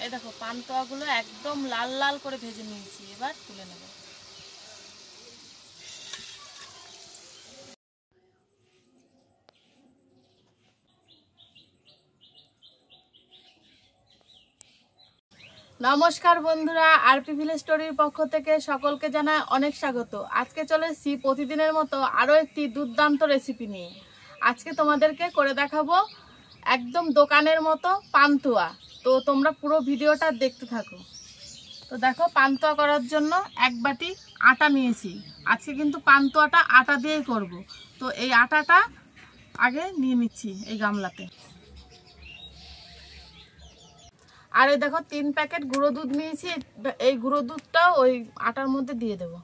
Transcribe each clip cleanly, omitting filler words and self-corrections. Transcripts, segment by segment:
এই দেখো পান্তুয়াগুলো একদম লাল লাল করে ভেজে নিয়েছি, এবার তুলে নেব। নমস্কার বন্ধুরা, আরপি ভিলেজ স্টোরির পক্ষ থেকে সকলকে জানাই অনেক স্বাগত। আজকে চলে এসেছি প্রতিদিনের মতো আরও একটি দুর্দান্ত রেসিপি নিয়ে। আজকে তোমাদেরকে করে দেখাবো একদম দোকানের মতো পান্তুয়া। তো তোমরা পুরো ভিডিওটা দেখতে থাকো। তো দেখো, পান্তুয়া করার জন্য এক বাটি আটা নিয়েছি। আজকে কিন্তু পান্তুয়াটা আটা দিয়েই করব। তো এই আটাটা আগে নিয়ে নিচ্ছি এই গামলাতে। আর এই দেখো 3 প্যাকেট গুঁড়ো দুধ নিয়েছি। এই গুঁড়ো দুধটাও ওই আটার মধ্যে দিয়ে দেব।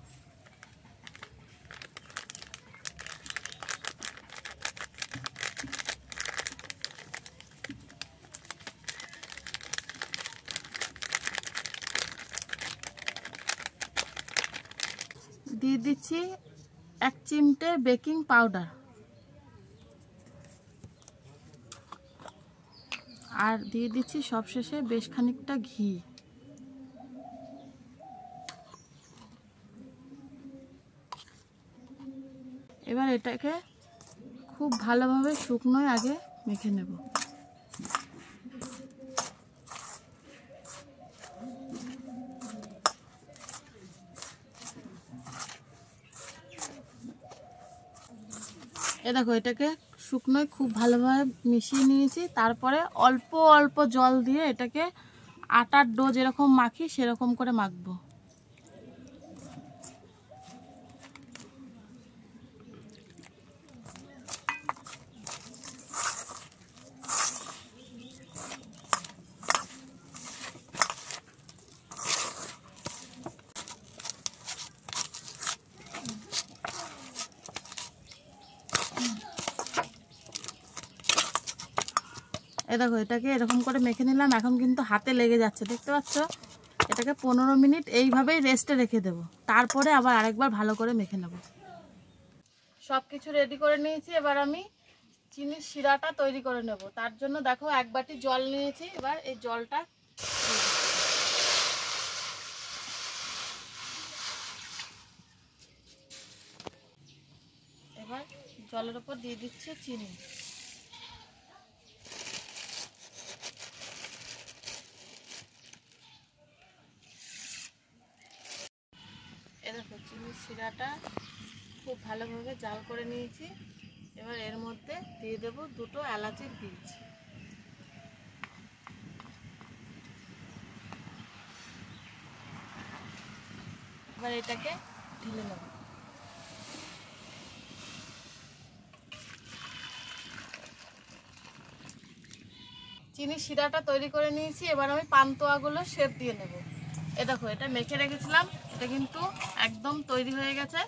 দিয়ে দিচ্ছি 1 চিমটে বেকিং পাউডার, আর দিয়ে দিচ্ছি সবশেষে বেশ খানিকটা ঘি। এবার এটাকে খুব ভালোভাবে শুকনোয় আগে মেখে নেব। দেখো এটাকে শুকনোয় খুব ভালোভাবে মিশিয়ে নিয়েছি। তারপরে অল্প অল্প জল দিয়ে এটাকে আটার ডো যেরকম মাখি সেরকম করে মাখবো। দেখো এটাকে এরকম করে মেখে নিলাম। এখন কিন্তু হাতে লেগে যাচ্ছে, দেখতে পাচ্ছ। এটাকে 15 মিনিট এইভাবেই রেস্টে রেখে দেব। তারপরে আবার আরেকবার ভালো করে মেখে নেব। সব কিছু রেডি করে নিয়েছি। এবার আমি চিনির শিরাটা তৈরি করে নেব। তার জন্য দেখো 1 বাটি জল নিয়েছি। এবার এই জলটা এবার জলের উপর দিয়ে দিচ্ছি চিনি। দেখো চিনির শিরাটা খুব ভালোভাবে জাল করে নিয়েছি। এবার এর মধ্যে দিয়ে দেব 2টো এলাচের বীজ। এবার এটাকে ঢেলে নেব। চিনির শিরাটা তৈরি করে নিয়েছি। এবার আমি পান্তুয়াগুলো শেপ দিয়ে নেব। দেখো এটা মেখে রেখেছিলাম, এটা কিন্তু একদম তৈরি হয়ে গেছে।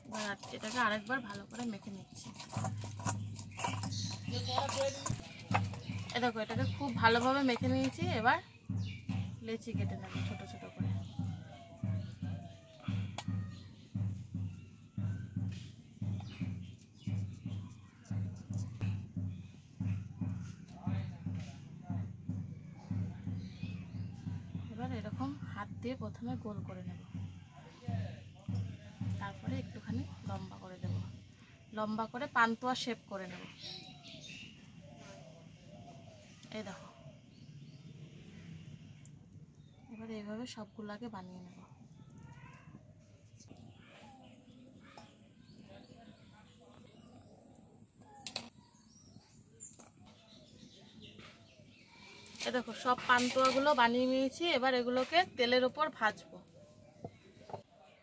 এবার এটাকে আরেকবার ভালো করে মেখে নিচ্ছি। দেখো এটাকে খুব ভালোভাবে মেখে নিয়েছি। এবার লেচি কেটে নেব ছোট ছোট করে। এবার এরকম হাত দিয়ে প্রথমে গোল করে নেব, তারপরে একটুখানি লম্বা করে দেব। লম্বা করে পান্তুয়া শেপ করে নেব। দেখো এবার এইভাবে সবগুলোকে বানিয়ে নেব। দেখো সব পান্তুয়াগুলো বানিয়ে নিয়েছি। এবার এগুলোকে তেলের উপর ভাজবো।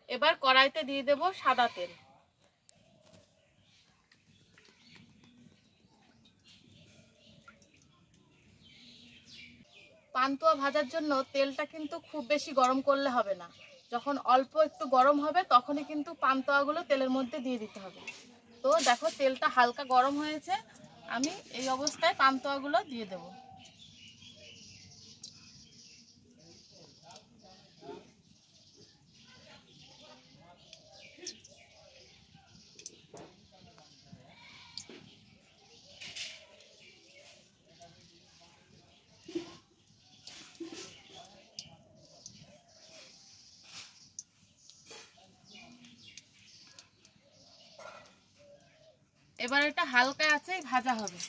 এবার কড়াইতে দিয়ে দেব সাদা তেল। পান্তুয়া ভাজার জন্য তেলটা কিন্তু খুব বেশি গরম করলে হবে না। যখন অল্প একটু গরম হবে তখনই কিন্তু পান্তুয়াগুলো তেলের মধ্যে দিয়ে দিতে হবে। তো দেখো তেলটা হালকা গরম হয়েছে, আমি এই অবস্থায় পান্তুয়াগুলো দিয়ে দেব। এবার এটা হালকা আছে ভাজা হবে।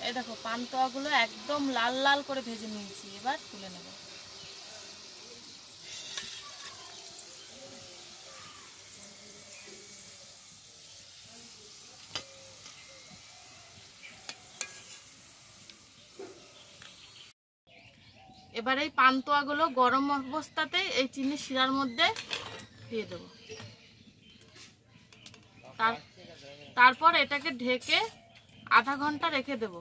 এই দেখো পান্তুয়াগুলো একদম লাল লাল করে ভেজে নিয়েছি, এবার তুলে নেব। এবার এই পান্তুয়াগুলো গরম অবস্থাতেই এই চিনি শিরার মধ্যে দিয়ে দেব। তারপর এটাকে ঢেকে আধা ঘন্টা রেখে দেব।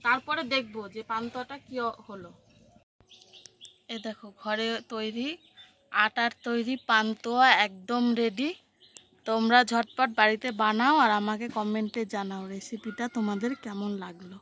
তারপরে দেখব যে পান্তুয়াটা কি হলো। এ দেখো ঘরে তৈরি আটার তৈরি পান্তুয়া একদম রেডি। তোমরা ঝটপট বাড়িতে বানাও আর আমাকে কমেন্টে জানাও রেসিপিটা তোমাদের কেমন লাগলো।